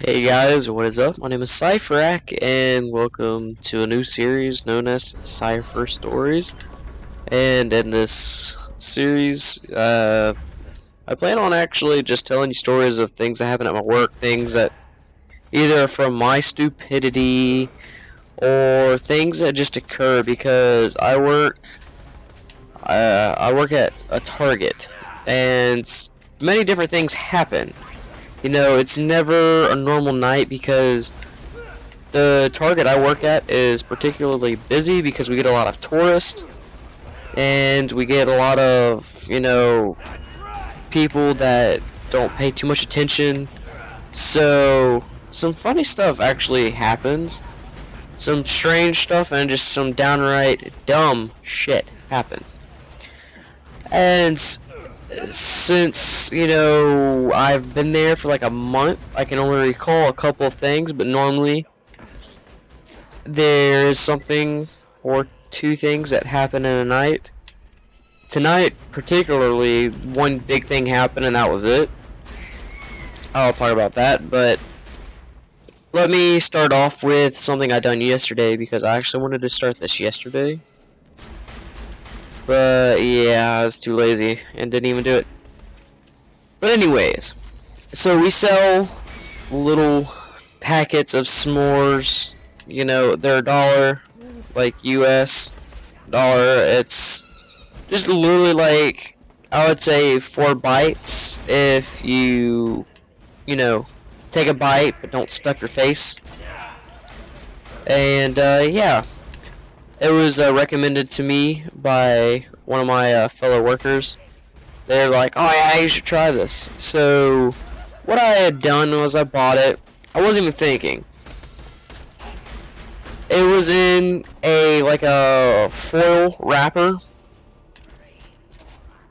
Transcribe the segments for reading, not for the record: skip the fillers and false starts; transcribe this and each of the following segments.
Hey guys, what is up? My name is Cypher, and welcome to a new series known as Cypher Stories. And in this series, I plan on actually just telling you stories of things that happen at my work, things that either are from my stupidity or things that just occur because I work at a Target, and many different things happen. You know, it's never a normal night because the Target I work at is particularly busy because we get a lot of tourists and we get a lot of, people that don't pay too much attention. So, some funny stuff actually happens. Some strange stuff and just some downright dumb shit happens. And since, I've been there for like a month, I can only recall a couple of things, but normally there's something or two things that happen in a night. Tonight, particularly, one big thing happened and that was it. I'll talk about that, but let me start off with something I done yesterday because I actually wanted to start this yesterday. But yeah, I was too lazy and didn't even do it. But anyways, so we sell little packets of s'mores. You know, they're $1, like US dollar. It's just literally like, I would say 4 bites if you take a bite but don't stuff your face. And yeah. It was recommended to me by one of my fellow workers. They're like, oh yeah, you should try this. So, what I had done was I bought it. I wasn't even thinking. It was in a foil wrapper.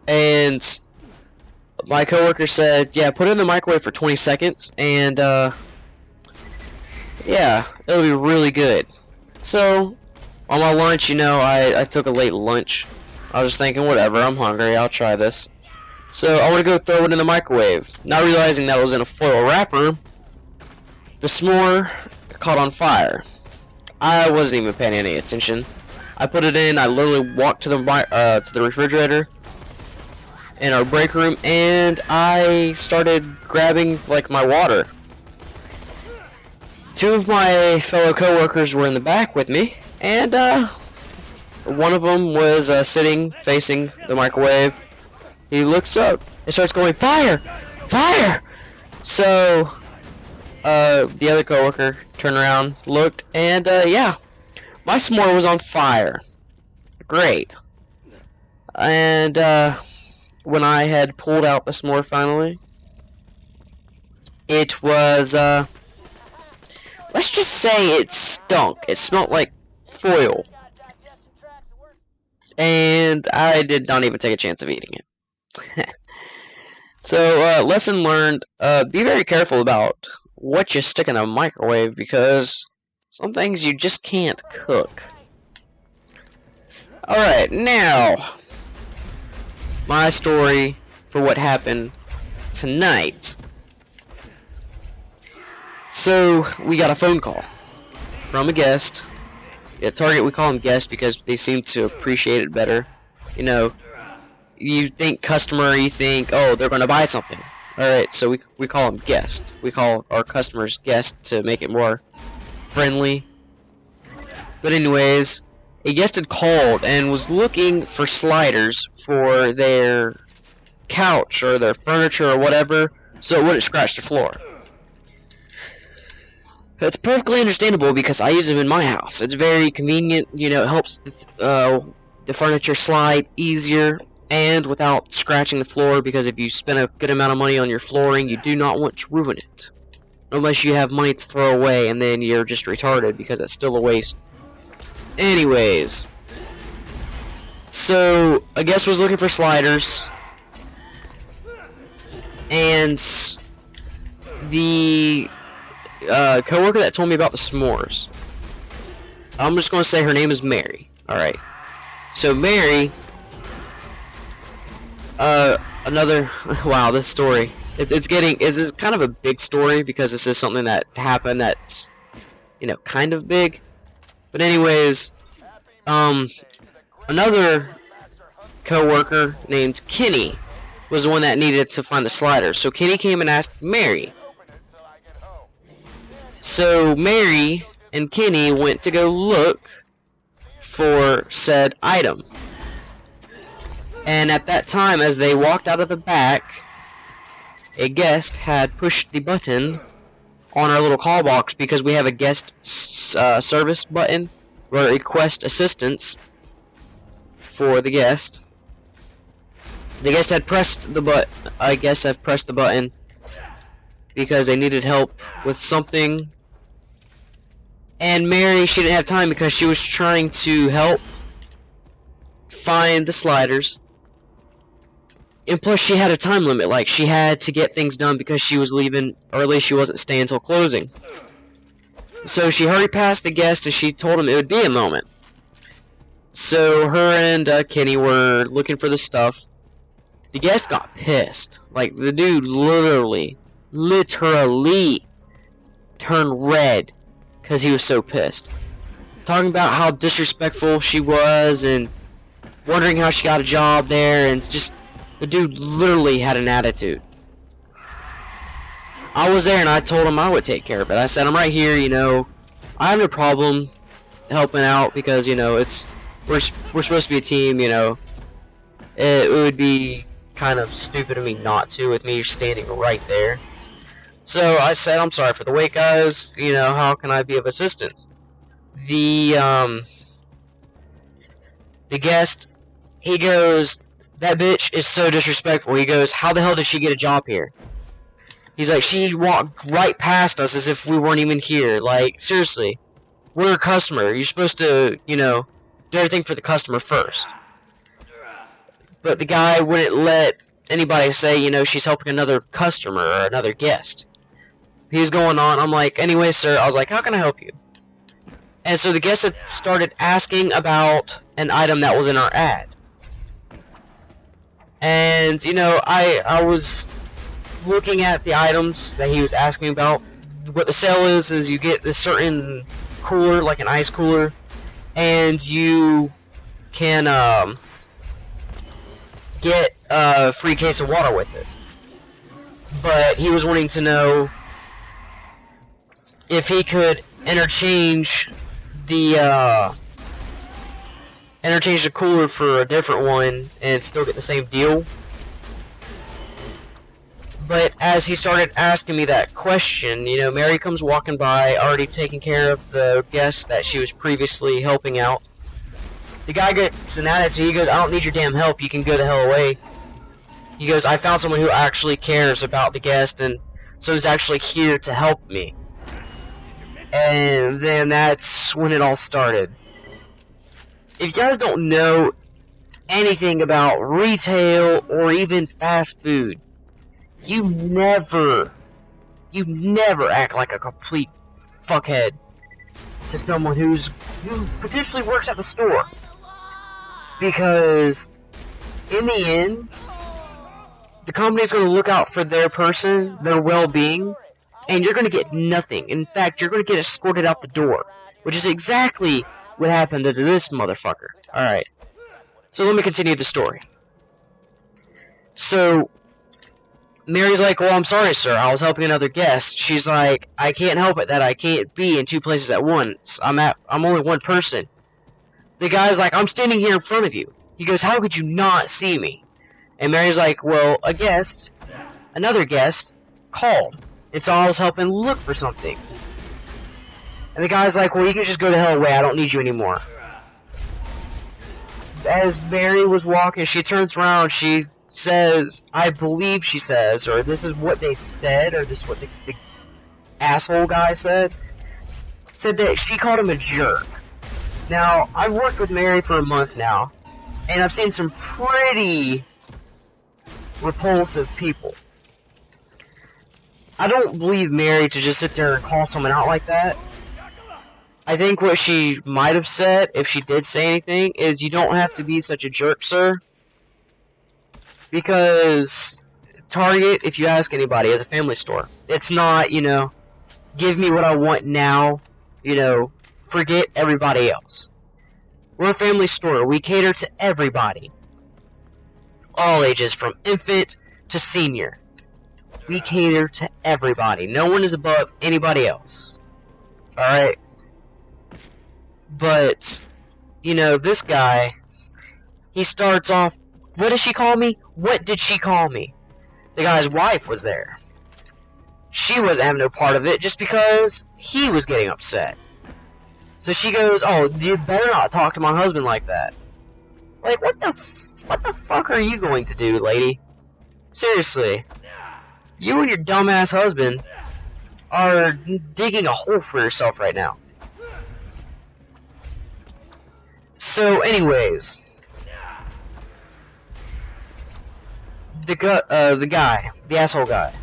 And my coworker said, yeah, put it in the microwave for 20 seconds. And, yeah, it'll be really good. So, on my lunch, I took a late lunch. I was just thinking, whatever, I'm hungry, I'll try this. So I want to go throw it in the microwave. Not realizing that it was in a foil wrapper, the s'more caught on fire. I wasn't even paying any attention. I put it in, I literally walked to the refrigerator in our break room, and I started grabbing, like, my water. 2 of my fellow coworkers were in the back with me. And, one of them was sitting facing the microwave. He looks up and starts going, fire! Fire! So, the other coworker turned around, looked, and, yeah. My s'more was on fire. Great. And, when I had pulled out the s'more finally, it was, let's just say it stunk. It smelled like foil, and I did not even take a chance of eating it. So, lesson learned, be very careful about what you stick in a microwave because some things you just can't cook. Alright, now, my story for what happened tonight. So, we got a phone call from a guest. At Target, we call them guests because they seem to appreciate it better. You think customer, you think, oh, they're going to buy something. Alright, so we call them guests. We call our customers guests to make it more friendly. But anyways, a guest had called and was looking for sliders for their couch or their furniture or whatever, so it wouldn't scratch the floor. It's perfectly understandable because I use them in my house. It's very convenient, it helps the furniture slide easier and without scratching the floor, because if you spend a good amount of money on your flooring, you do not want to ruin it. Unless you have money to throw away and then you're just retarded because it's still a waste. Anyways. So, a guest was looking for sliders. And the coworker that told me about the s'mores, I'm just going to say her name is Mary. Alright. So Mary, another, wow, this story It's kind of a big story because this is something that happened that's, you know, kind of big. But anyways, another co-worker named Kenny was the one that needed to find the sliders. So Kenny came and asked Mary. So Mary and Kenny went to go look for said item. And at that time, as they walked out of the back, a guest had pushed the button on our little call box because we have a guest service button where request assistance for the guest. The guest had pressed the button. I guess I've pressed the button because they needed help with something. And Mary, she didn't have time because she was trying to help find the sliders. And plus, she had a time limit. Like, she had to get things done because she was leaving early. She wasn't staying until closing. So she hurried past the guest and she told him it would be a moment. So her and Kenny were looking for the stuff. The guest got pissed. Like, the dude literally turned red because he was so pissed. Talking about how disrespectful she was and wondering how she got a job there, and just, the dude literally had an attitude. I was there and I told him I would take care of it. I said, I'm right here, you know, I have no problem helping out because, you know, we're supposed to be a team, you know. It would be kind of stupid of me not to with me standing right there. So I said, I'm sorry for the wait, guys. You know, how can I be of assistance? The guest, he goes, that bitch is so disrespectful. He goes, how the hell did she get a job here? He's like, she walked right past us as if we weren't even here. Like, seriously, we're a customer. You're supposed to, you know, do everything for the customer first. But the guy wouldn't let anybody say, you know, she's helping another customer or another guest. He was going on. I'm like, anyway, sir. I was like, how can I help you? And so the guest had started asking about an item that was in our ad. And, you know, I was looking at the items that he was asking about. What the sale is you get this certain cooler, like an ice cooler, and you can get a free case of water with it. But he was wanting to know if he could interchange the cooler for a different one and still get the same deal. But as he started asking me that question, you know, Mary comes walking by, already taking care of the guest that she was previously helping out. The guy gets an attitude. He goes, I don't need your damn help. You can go the hell away. He goes, I found someone who actually cares about the guest and so is actually here to help me. And then that's when it all started. If you guys don't know anything about retail or even fast food, you never act like a complete fuckhead to someone who potentially works at the store. Because in the end, the company's going to look out for their person, their well-being, and you're going to get nothing. In fact, you're going to get escorted out the door, which is exactly what happened to this motherfucker. Alright, so let me continue the story. So Mary's like, well, I'm sorry, sir, I was helping another guest. She's like, I can't help it that I can't be in two places at once. I'm only one person. The guy's like, I'm standing here in front of you. He goes, how could you not see me? And Mary's like, well, another guest, called. And so I was helping look for something. And the guy's like, well, you can just go the hell away. I don't need you anymore. As Mary was walking, she turns around, she says, I believe she says, or this is what they said, or this is what the asshole guy said that she called him a jerk. Now, I've worked with Mary for a month now, and I've seen some pretty repulsive people. I don't believe Mary to just sit there and call someone out like that. I think what she might have said, if she did say anything, is you don't have to be such a jerk, sir. Because Target, if you ask anybody, is a family store. It's not, you know, give me what I want now, you know, forget everybody else. We're a family store. We cater to everybody. All ages, from infant to senior. We cater to everybody. No one is above anybody else. Alright? But, you know, this guy, he starts off, what does she call me? What did she call me? The guy's wife was there. She wasn't having no part of it just because he was getting upset. So she goes, oh, you better not talk to my husband like that. Like, what the fuck are you going to do, lady? Seriously. You and your dumbass husband are digging a hole for yourself right now. So, anyways. The asshole guy.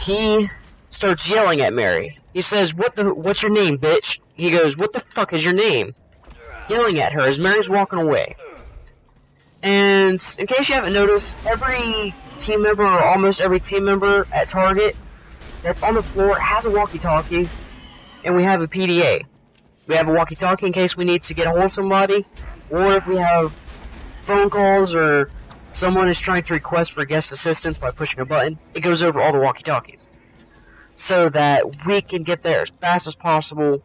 He starts yelling at Mary. He says, what's your name, bitch? He goes, what the fuck is your name? Yelling at her as Mary's walking away. And in case you haven't noticed, every team member, or almost every team member at Target that's on the floor has a walkie-talkie, and we have a PDA. We have a walkie-talkie in case we need to get a hold of somebody, or if we have phone calls, or someone is trying to request for guest assistance by pushing a button, it goes over all the walkie-talkies. So that we can get there as fast as possible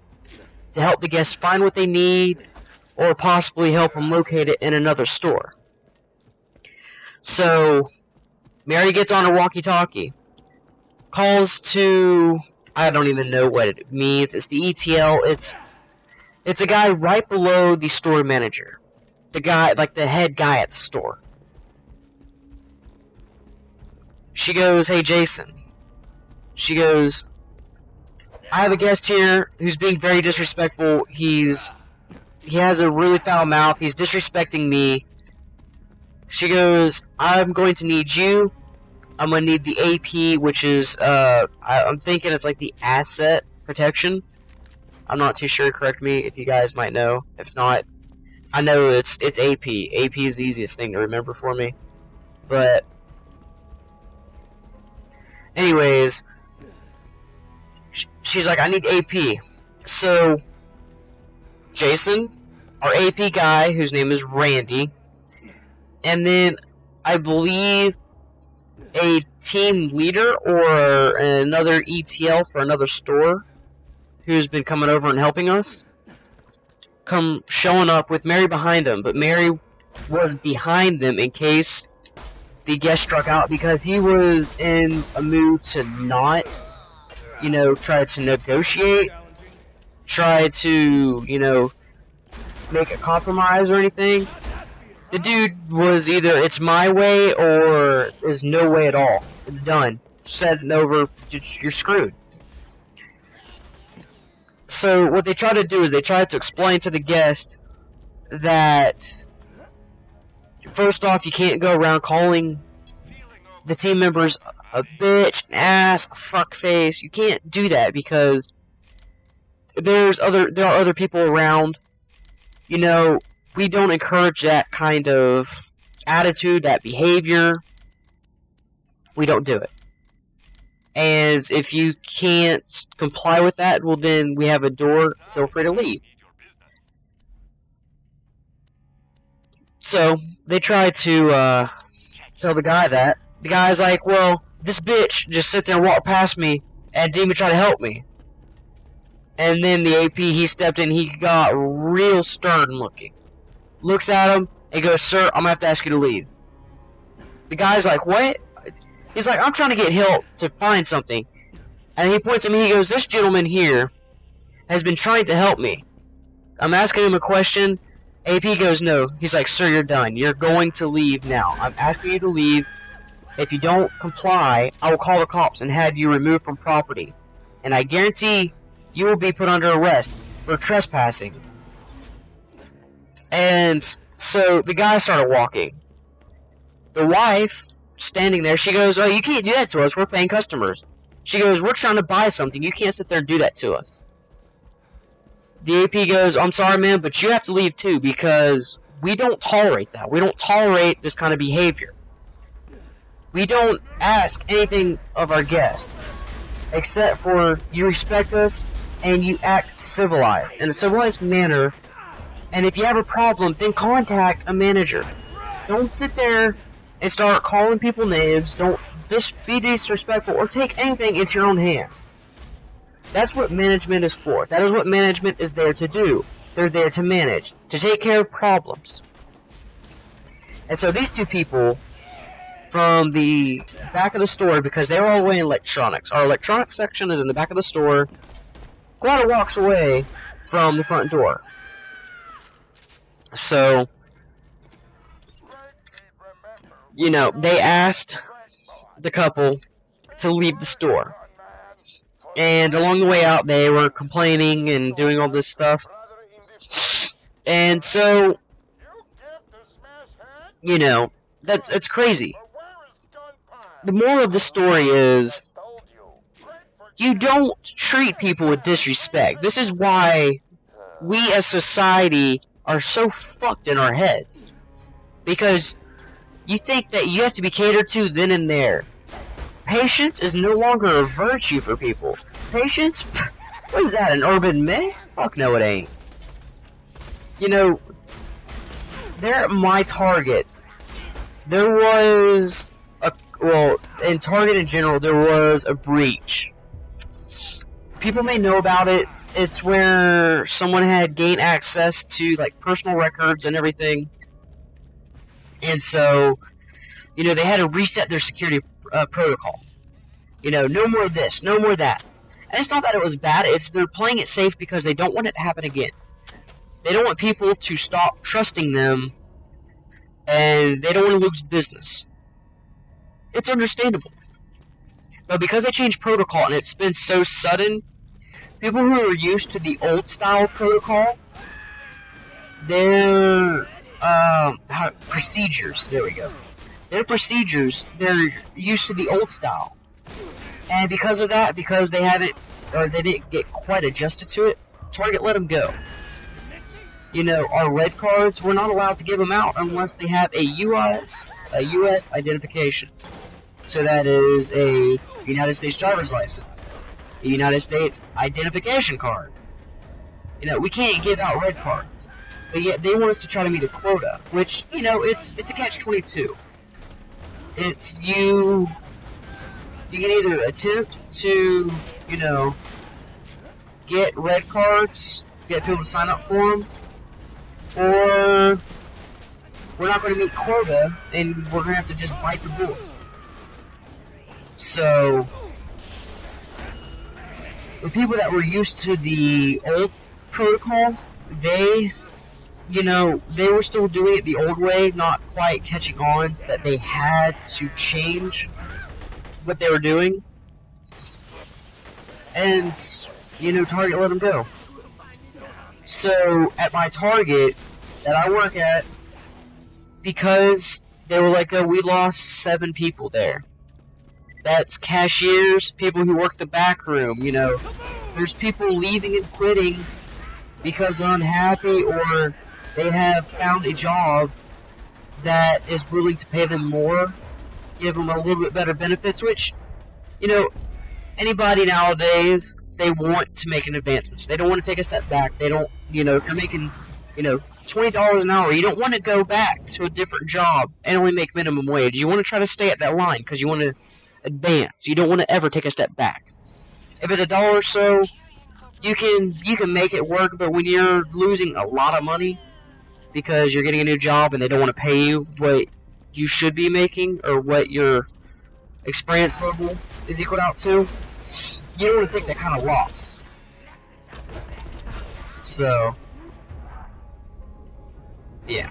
to help the guests find what they need, or possibly help them locate it in another store. So, Mary gets on her walkie-talkie, calls to, I don't even know what it means, it's the ETL, it's a guy right below the store manager. The guy, like the head guy at the store. She goes, hey Jason. She goes, I have a guest here who's being very disrespectful. He has a really foul mouth. He's disrespecting me. She goes, I'm going to need you. I'm going to need the AP, which is, I'm thinking it's like the asset protection. I'm not too sure. Correct me if you guys might know. If not, I know it's AP. AP is the easiest thing to remember for me. But, anyways, she's like, I need AP. So, Jason, our AP guy, whose name is Randy, and then I believe a team leader or another ETL for another store who's been coming over and helping us, come showing up with Mary behind him, but Mary was behind them in case the guest struck out, because he was in a mood to not, you know, try to negotiate, try to, you know, make a compromise or anything. The dude was either it's my way or there's no way at all. It's done. Set it over, you're screwed. So what they try to do is they try to explain to the guest that first off, you can't go around calling the team members a bitch, an ass, a fuckface. You can't do that because there are other people around. You know, we don't encourage that kind of attitude, that behavior. We don't do it. And if you can't comply with that, well then we have a door, feel free to leave. So, they try to tell the guy that. The guy's like, well, this bitch just sit there and walk past me and didn't even try to help me. And then the AP, he stepped in, he got real stern looking. Looks at him, and goes, sir, I'm gonna have to ask you to leave. The guy's like, what? He's like, I'm trying to get help to find something. And he points at me, he goes, this gentleman here has been trying to help me. I'm asking him a question. AP goes, no. He's like, sir, you're done. You're going to leave now. I'm asking you to leave. If you don't comply, I will call the cops and have you removed from property. And I guarantee you will be put under arrest for trespassing. And so the guy started walking. The wife, standing there, she goes, oh, you can't do that to us. We're paying customers. She goes, we're trying to buy something. You can't sit there and do that to us. The AP goes, I'm sorry, man, but you have to leave too because we don't tolerate that. We don't tolerate this kind of behavior. We don't ask anything of our guests, except for you respect us and you act civilized, in a civilized manner, and if you have a problem, then contact a manager. Don't sit there and start calling people names, don't just be disrespectful, or take anything into your own hands. That's what management is for. That is what management is there to do. They're there to manage, to take care of problems. And so these two people from the back of the store, because they were all the way in electronics. Our electronics section is in the back of the store, quite a walks away from the front door. So, you know, they asked the couple to leave the store. And along the way out, they were complaining and doing all this stuff. And so, you know, it's crazy. The moral of the story is, you don't treat people with disrespect. This is why we as society are so fucked in our heads. Because you think that you have to be catered to then and there. Patience is no longer a virtue for people. Patience? What is that, an urban myth? Fuck no, it ain't. You know, there at my Target, there was well, in Target in general, there was a breach. People may know about it. It's where someone had gained access to, like, personal records and everything. And so, you know, they had to reset their security protocol. You know, no more this, no more that. And it's not that it was bad, it's they're playing it safe because they don't want it to happen again. They don't want people to stop trusting them, and they don't want to lose business. It's understandable. But because they changed protocol and it's been so sudden, people who are used to the old style protocol, their procedures, there we go. Their procedures, they're used to the old style. And because of that, because they haven't, or they didn't get quite adjusted to it, Target let them go. You know, our red cards, we're not allowed to give them out unless they have a US identification. So that is a United States driver's license, a United States identification card. You know, we can't give out red cards, but yet they want us to try to meet a quota, which, you know, it's a catch-22. It's you can either attempt to, you know, get red cards, get people to sign up for them, or we're not going to meet quota, and we're going to have to just bite the bullet. So, the people that were used to the old protocol, they, you know, they were still doing it the old way, not quite catching on that they had to change what they were doing. And, you know, Target let them go. So, at my Target that I work at, because they were like, oh, we lost 7 people there. That's cashiers, people who work the back room, you know. There's people leaving and quitting because they're unhappy, or they have found a job that is willing to pay them more, give them a little bit better benefits, which, you know, anybody nowadays, they want to make an advancement. They don't want to take a step back. They don't, you know, if you're making, you know, $20 an hour, you don't want to go back to a different job and only make minimum wage. You want to try to stay at that line because you want to advance. You don't want to ever take a step back. If it's $1 or so, you can make it work, but when you're losing a lot of money because you're getting a new job and they don't want to pay you what you should be making or what your experience level is equal out to, you don't want to take that kind of loss. So, yeah.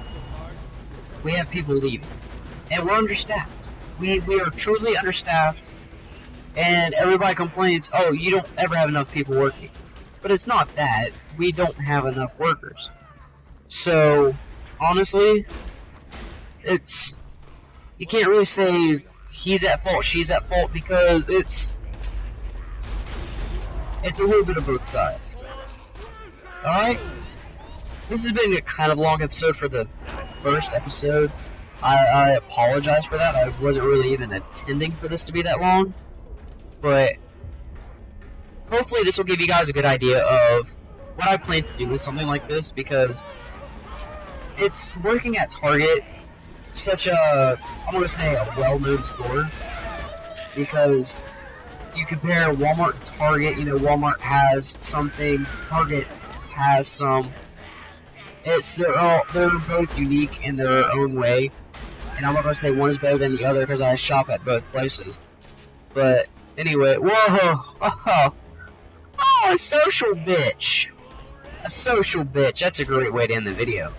We have people leaving. And we're understaffed. We are truly understaffed. And everybody complains, oh, you don't ever have enough people working. But it's not that. We don't have enough workers. So, honestly, it's... You can't really say he's at fault, she's at fault, because it's a little bit of both sides. Alright? This has been a kind of long episode for the first episode. I apologize for that. I wasn't really even intending for this to be that long. But hopefully this will give you guys a good idea of what I plan to do with something like this, because it's working at Target, such a, I'm going to say a well-known store, because you compare Walmart to Target, you know, Walmart has some things, Target has some. They're both unique in their own way, and I'm not going to say one is better than the other because I shop at both places. But anyway, whoa, oh, a social bitch. A social bitch, that's a great way to end the video.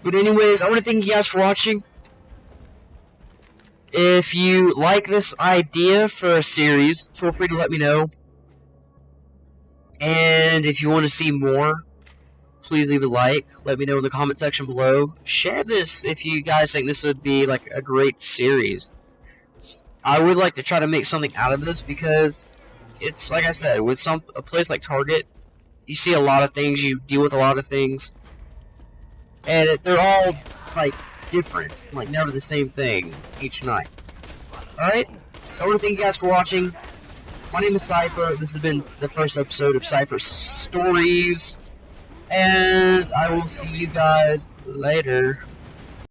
But anyways, I want to thank you guys for watching. If you like this idea for a series, feel free to let me know. And if you want to see more, please leave a like. Let me know in the comment section below. Share this if you guys think this would be like a great series. I would like to try to make something out of this, because it's, like I said, with a place like Target, you see a lot of things, you deal with a lot of things, and they're all like different, like never the same thing each night. Alright, so I want to thank you guys for watching. My name is Cypher. This has been the first episode of Cypher Stories, and I will see you guys later.